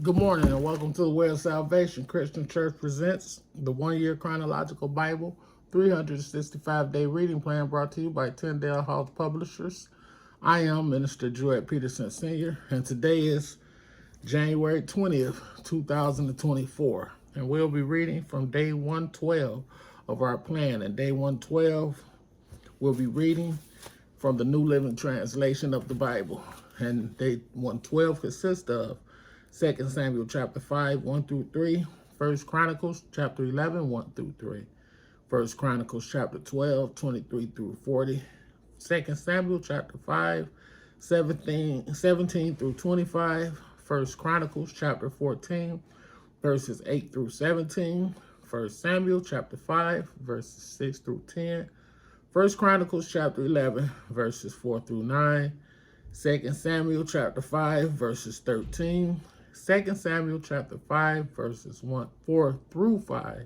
Good morning and welcome to the Way of Salvation Christian Church presents the one-year chronological Bible 365-day reading plan brought to you by Tyndale House Publishers. I am Minister Jewett Peterson Sr. and today is January 20th, 2024. And we'll be reading from day 112 of our plan. And day 112, we'll be reading from the New Living Translation of the Bible. And day 112 consists of 2 Samuel chapter 5, 1 through 3, 1 Chronicles chapter 11, 1 through 3, 1 Chronicles chapter 12, 23 through 40, 2 Samuel chapter 5, 17 through 25, 1 Chronicles chapter 14, verses 8 through 17, 1 Samuel chapter 5, verses 6 through 10, 1 Chronicles chapter 11, verses 4 through 9, 2 Samuel chapter 5, verses 13, 2 Samuel chapter 5, verses 4 through 5,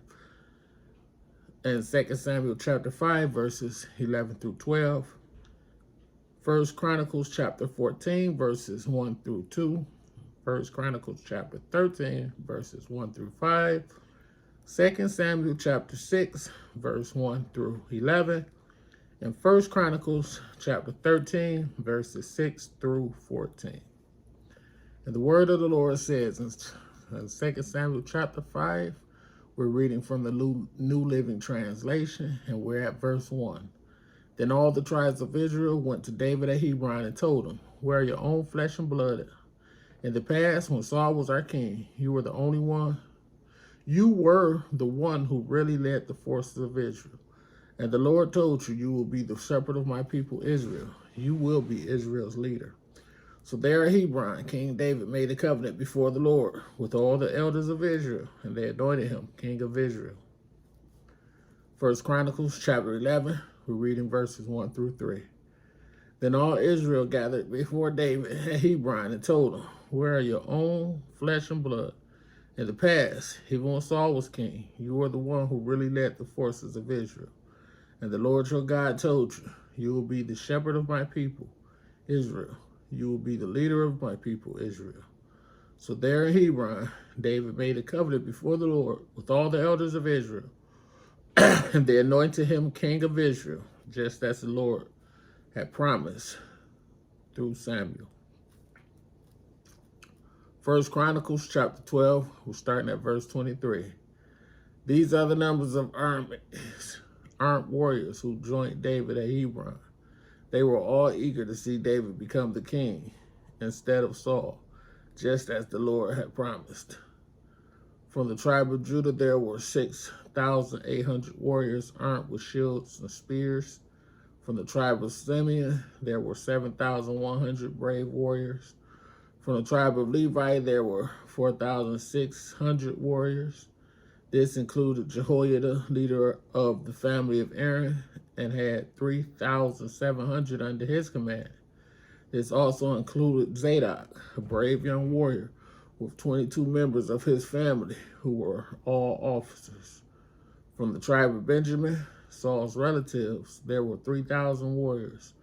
and 2 Samuel chapter 5, verses 11 through 12, 1 Chronicles chapter 14, verses 1 through 2, 1 Chronicles chapter 13, verses 1 through 5, 2 Samuel chapter 6, verse 1 through 11, and 1 Chronicles chapter 13, verses 6 through 14. And the word of the Lord says in 2 Samuel chapter 5, we're reading from the New Living Translation, and we're at verse 1. Then all the tribes of Israel went to David at Hebron and told him, "We are your own flesh and blood. In the past, when Saul was our king, you were the one who really led the forces of Israel. And the Lord told you, you will be the shepherd of my people Israel. You will be Israel's leader." So there at Hebron, King David made a covenant before the Lord with all the elders of Israel, and they anointed him king of Israel. 1 Chronicles chapter 11, we're reading verses 1 through 3. Then all Israel gathered before David at Hebron and told him, "We are your own flesh and blood. In the past, even when Saul was king, you were the one who really led the forces of Israel. And the Lord your God told you, you will be the shepherd of my people, Israel. You will be the leader of my people, Israel." So there in Hebron, David made a covenant before the Lord with all the elders of Israel, and they anointed him king of Israel, just as the Lord had promised through Samuel. 1 Chronicles chapter 12, we're starting at verse 23. These are the numbers of armed warriors who joined David at Hebron. They were all eager to see David become the king instead of Saul, just as the Lord had promised. From the tribe of Judah, there were 6,800 warriors armed with shields and spears. From the tribe of Simeon, there were 7,100 brave warriors. From the tribe of Levi, there were 4,600 warriors. This included Jehoiada, leader of the family of Aaron, and had 3,700 under his command. This also included Zadok, a brave young warrior, with 22 members of his family who were all officers. From the tribe of Benjamin, Saul's relatives, there were 3,000 warriors.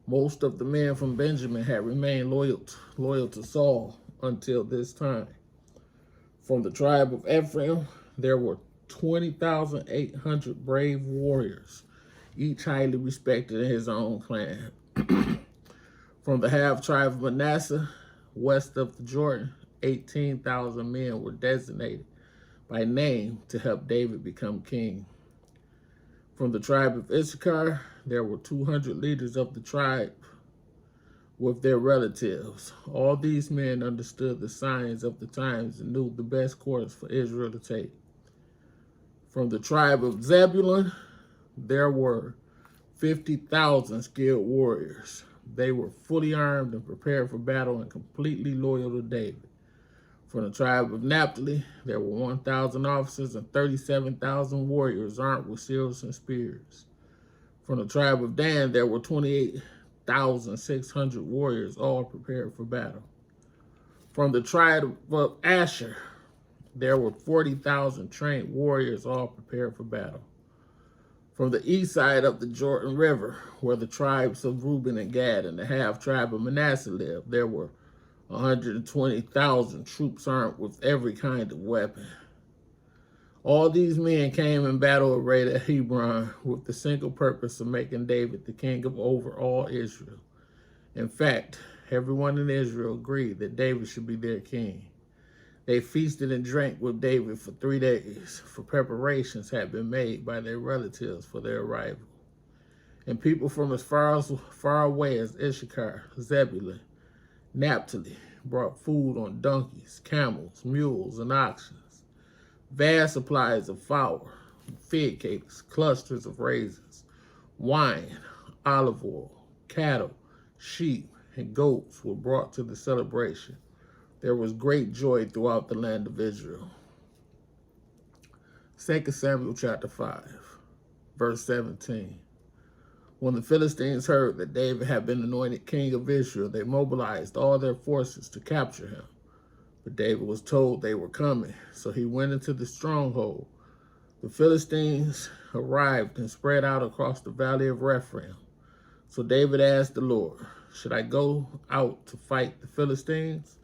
Most of the men from Benjamin had remained loyal to Saul until this time. From the tribe of Ephraim, there were 20,800 brave warriors, each highly respected in his own clan. From the half-tribe of Manasseh, west of the Jordan, 18,000 men were designated by name to help David become king. From the tribe of Issachar, there were 200 leaders of the tribe with their relatives. All these men understood the signs of the times and knew the best course for Israel to take. From the tribe of Zebulun, there were 50,000 skilled warriors. They were fully armed and prepared for battle and completely loyal to David. From the tribe of Naphtali, there were 1,000 officers and 37,000 warriors armed with shields and spears. From the tribe of Dan, there were 28,600 warriors, all prepared for battle. From the tribe of Asher, there were 40,000 trained warriors, all prepared for battle. From the east side of the Jordan River, where the tribes of Reuben and Gad and the half-tribe of Manasseh lived, there were 120,000 troops armed with every kind of weapon. All these men came in battle array at Hebron with the single purpose of making David the king of over all Israel. In fact, everyone in Israel agreed that David should be their king. They feasted and drank with David for 3 days, for preparations had been made by their relatives for their arrival. And people from as far away as Issachar, Zebulun, Naphtali brought food on donkeys, camels, mules, and oxen, vast supplies of flour, fig cakes, clusters of raisins, wine, olive oil, cattle, sheep, and goats were brought to the celebration. There was great joy throughout the land of Israel. 2 Samuel chapter 5, verse 17. When the Philistines heard that David had been anointed king of Israel, they mobilized all their forces to capture him. But David was told they were coming, so he went into the stronghold. The Philistines arrived and spread out across the valley of Rephaim. So David asked the Lord, "Should I go out to fight the Philistines?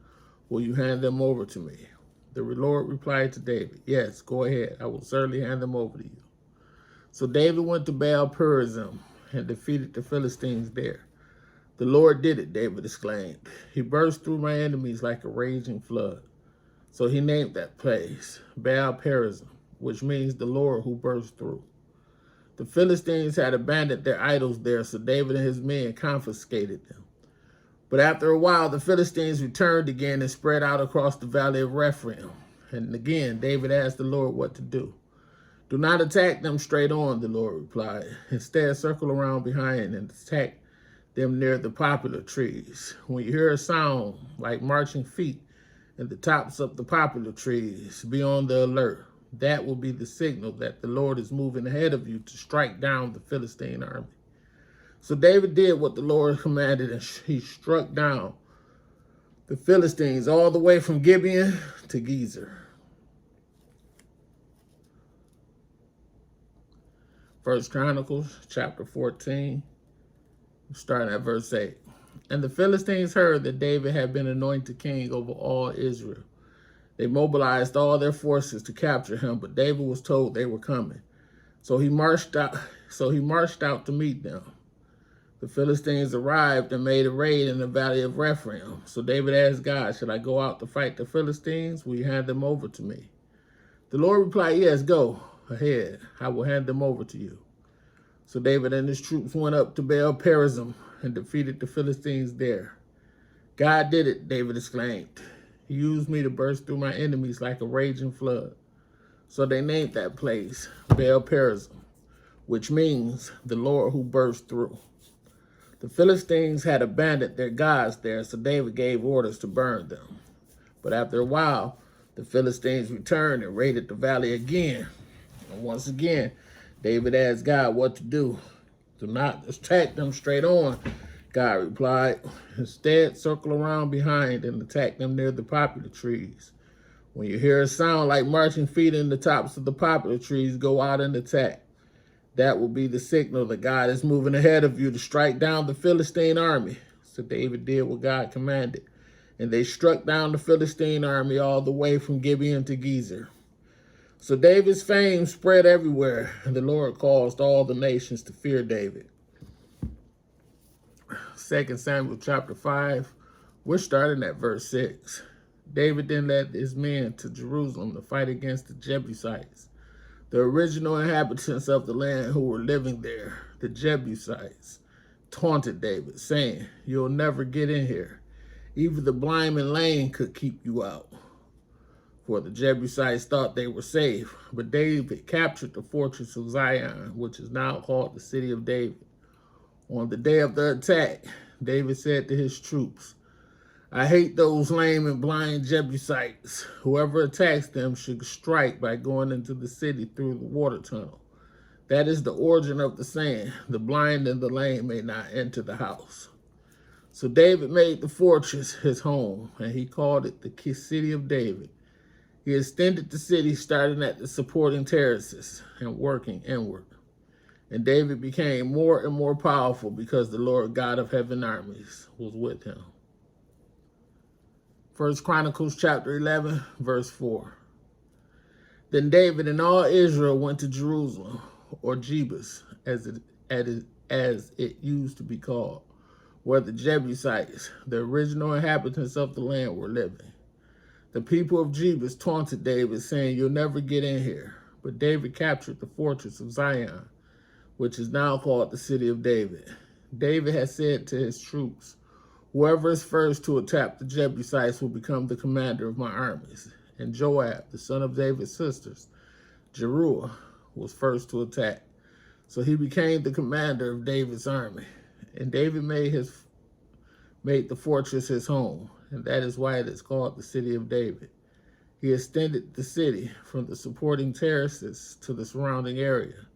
Will you hand them over to me?" The Lord replied to David, "Yes, go ahead. I will certainly hand them over to you." So David went to Baal-perazim and defeated the Philistines there. "The Lord did it," David exclaimed. "He burst through my enemies like a raging flood." So he named that place Baal-perazim, which means the Lord who burst through. The Philistines had abandoned their idols there, so David and his men confiscated them. But after a while, the Philistines returned again and spread out across the valley of Rephaim. And again, David asked the Lord what to do. "Do not attack them straight on," the Lord replied. "Instead, circle around behind and attack them near the poplar trees. When you hear a sound like marching feet in the tops of the poplar trees, be on the alert. That will be the signal that the Lord is moving ahead of you to strike down the Philistine army." So David did what the Lord commanded, and he struck down the Philistines all the way from Gibeon to Gezer. 1 Chronicles chapter 14, starting at verse 8. And the Philistines heard that David had been anointed king over all Israel. They mobilized all their forces to capture him, but David was told they were coming. So he marched out to meet them. The Philistines arrived and made a raid in the valley of Rephaim. So David asked God, "Should I go out to fight the Philistines? Will you hand them over to me?" The Lord replied, "Yes, go ahead. I will hand them over to you." So David and his troops went up to Baal-perazim and defeated the Philistines there. "God did it," David exclaimed. "He used me to burst through my enemies like a raging flood." So they named that place Baal-perazim, which means the Lord who burst through. The Philistines had abandoned their gods there, so David gave orders to burn them. But after a while, the Philistines returned and raided the valley again. And once again, David asked God what to do. "Do not attack them straight on," God replied. "Instead, circle around behind and attack them near the poplar trees. When you hear a sound like marching feet in the tops of the poplar trees, go out and attack. That will be the signal that God is moving ahead of you to strike down the Philistine army." So David did what God commanded, and they struck down the Philistine army all the way from Gibeon to Gezer. So David's fame spread everywhere, and the Lord caused all the nations to fear David. 2 Samuel chapter 5, we're starting at verse 6. David then led his men to Jerusalem to fight against the Jebusites, the original inhabitants of the land who were living there. The Jebusites taunted David, saying, "You'll never get in here. Even the blind and lame could keep you out." For the Jebusites thought they were safe, but David captured the fortress of Zion, which is now called the City of David. On the day of the attack, David said to his troops, "I hate those lame and blind Jebusites. Whoever attacks them should strike by going into the city through the water tunnel. That is the origin of the saying, 'The blind and the lame may not enter the house.'" So David made the fortress his home, and he called it the City of David. He extended the city starting at the supporting terraces and working inward. And David became more and more powerful because the Lord God of heaven armies was with him. First Chronicles chapter 11, verse 4. Then David and all Israel went to Jerusalem, or Jebus, as it used to be called, where the Jebusites, the original inhabitants of the land, were living. The people of Jebus taunted David, saying, "You'll never get in here." But David captured the fortress of Zion, which is now called the city of David. David had said to his troops, "Whoever is first to attack the Jebusites will become the commander of my armies." And Joab, the son of David's sisters, Zeruiah, was first to attack. So he became the commander of David's army. And David made the fortress his home, and that is why it is called the city of David. He extended the city from the supporting terraces to the surrounding area,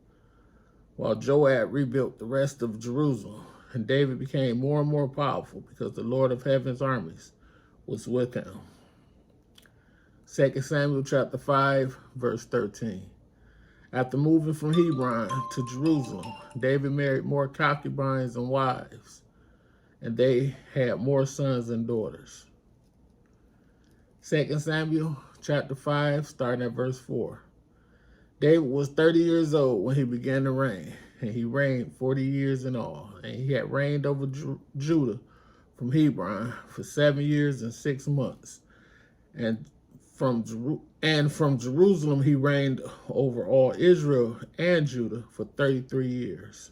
while Joab rebuilt the rest of Jerusalem. And David became more and more powerful because the Lord of heaven's armies was with him. 2 Samuel chapter 5, verse 13. After moving from Hebron to Jerusalem, David married more concubines and wives, and they had more sons and daughters. 2 Samuel chapter 5, starting at verse 4. David was 30 years old when he began to reign, and he reigned 40 years in all. And he had reigned over Judah from Hebron for 7 years and 6 months. And from Jerusalem he reigned over all Israel and Judah for 33 years.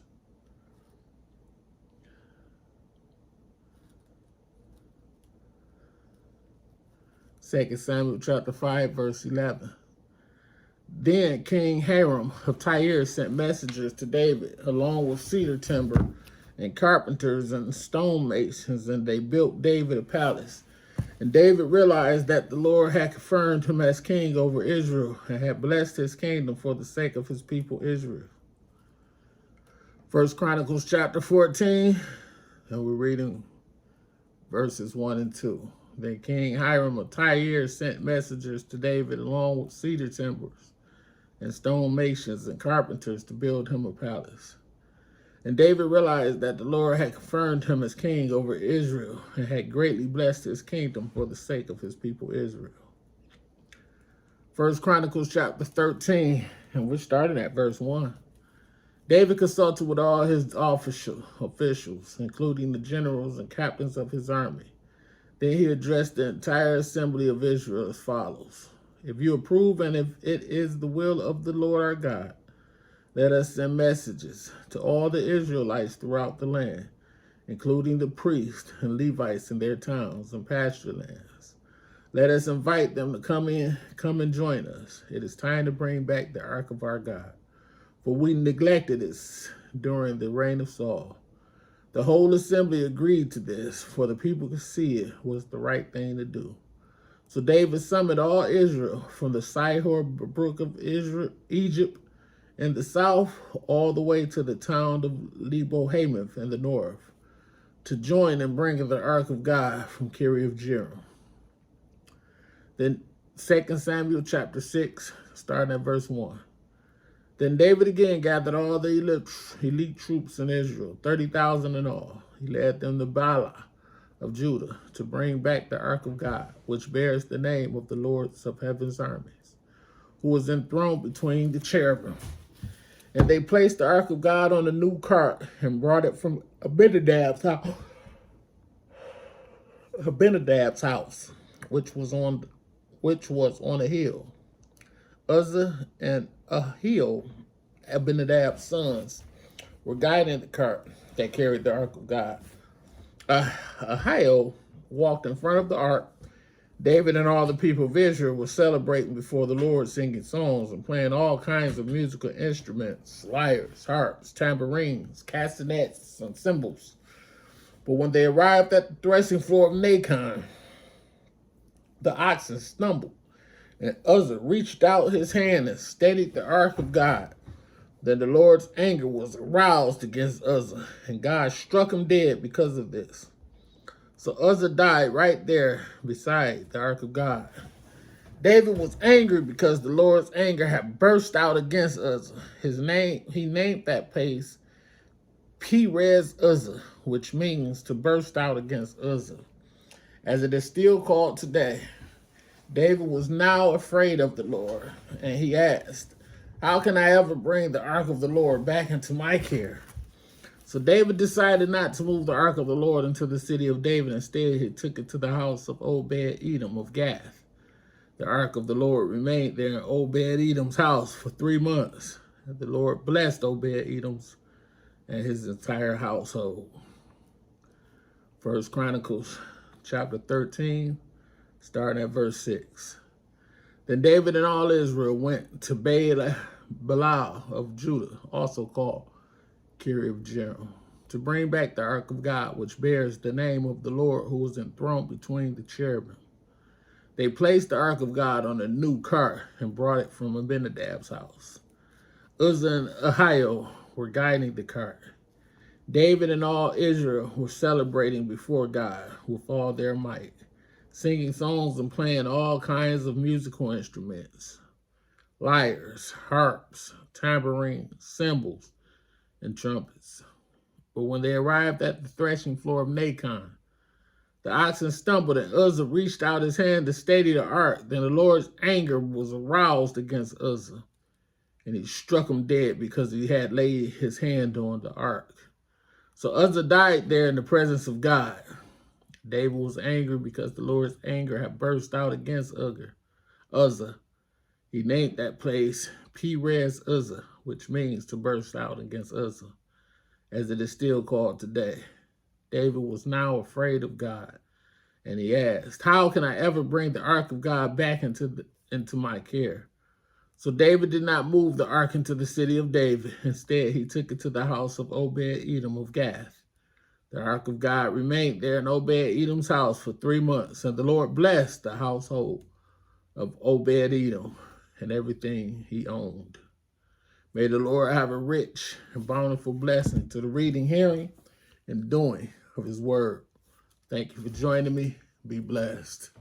Second Samuel chapter 5, verse 11. Then King Hiram of Tyre sent messengers to David, along with cedar timber and carpenters and stonemasons, and they built David a palace. And David realized that the Lord had confirmed him as king over Israel and had blessed his kingdom for the sake of his people Israel. First Chronicles chapter 14, and we're reading verses 1 and 2. Then King Hiram of Tyre sent messengers to David, along with cedar timbers and stonemasons and carpenters, to build him a palace. And David realized that the Lord had confirmed him as king over Israel and had greatly blessed his kingdom for the sake of his people Israel. First Chronicles chapter 13, and we're starting at verse 1. David consulted with all his officials, including the generals and captains of his army. Then he addressed the entire assembly of Israel as follows: "If you approve and if it is the will of the Lord our God, let us send messages to all the Israelites throughout the land, including the priests and Levites in their towns and pasture lands. Let us invite them to come and join us. It is time to bring back the ark of our God, for we neglected it during the reign of Saul." The whole assembly agreed to this, for the people could see it was the right thing to do. So David summoned all Israel from the Sihor brook of Egypt in the south all the way to the town of Lebo-Hamath in the north, to join in bringing the ark of God from Kiriath-Jearim. Then 2 Samuel chapter 6, starting at verse 1. Then David again gathered all the elite troops in Israel, 30,000 in all. He led them to Baalah of Judah to bring back the ark of God, which bears the name of the Lord of heaven's armies, who was enthroned between the cherubim. And they placed the ark of God on a new cart and brought it from Abinadab's house, which was on a hill. Uzzah and Ahio, Abinadab's sons, were guiding the cart that carried the ark of God. Ahio walked in front of the ark. David and all the people of Israel were celebrating before the Lord, singing songs and playing all kinds of musical instruments: lyres, harps, tambourines, castanets, and cymbals. But when they arrived at the threshing floor of Nacon, the oxen stumbled, and Uzzah reached out his hand and steadied the ark of God. Then the Lord's anger was aroused against Uzzah, and God struck him dead because of this. So Uzzah died right there beside the ark of God. David was angry because the Lord's anger had burst out against Uzzah. He named that place Perez Uzzah, which means to burst out against Uzzah. as it is still called today. David was now afraid of the Lord, and he asked, how can I ever bring the ark of the Lord back into my care? So David decided not to move the ark of the Lord into the city of David. Instead, he took it to the house of Obed-Edom of Gath. The ark of the Lord remained there in Obed-Edom's house for 3 months. And the Lord blessed Obed-Edom's and his entire household. 1 Chronicles chapter 13, starting at verse 6. Then David and all Israel went to Baal of Judah, also called Kiriath-Jearim, to bring back the ark of God, which bears the name of the Lord, who was enthroned between the cherubim. They placed the ark of God on a new cart and brought it from Abinadab's house. Uzzah and Ahio were guiding the cart. David and all Israel were celebrating before God with all their might, singing songs and playing all kinds of musical instruments, lyres, harps, tambourines, cymbals, and trumpets. But when they arrived at the threshing floor of Nacon, the oxen stumbled, and Uzzah reached out his hand to steady the ark. Then the Lord's anger was aroused against Uzzah, and he struck him dead because he had laid his hand on the ark. So Uzzah died there in the presence of God. David was angry because the Lord's anger had burst out against Uzzah. He named that place Perez Uzzah, which means to burst out against Uzzah, as it is still called today. David was now afraid of God, and he asked, how can I ever bring the ark of God back into my care? So David did not move the ark into the city of David. Instead, he took it to the house of Obed-Edom of Gath. The ark of God remained there in Obed-Edom's house for 3 months, and the Lord blessed the household of Obed-Edom and everything he owned. May the Lord have a rich and bountiful blessing to the reading, hearing, and doing of his word. Thank you for joining me. Be blessed.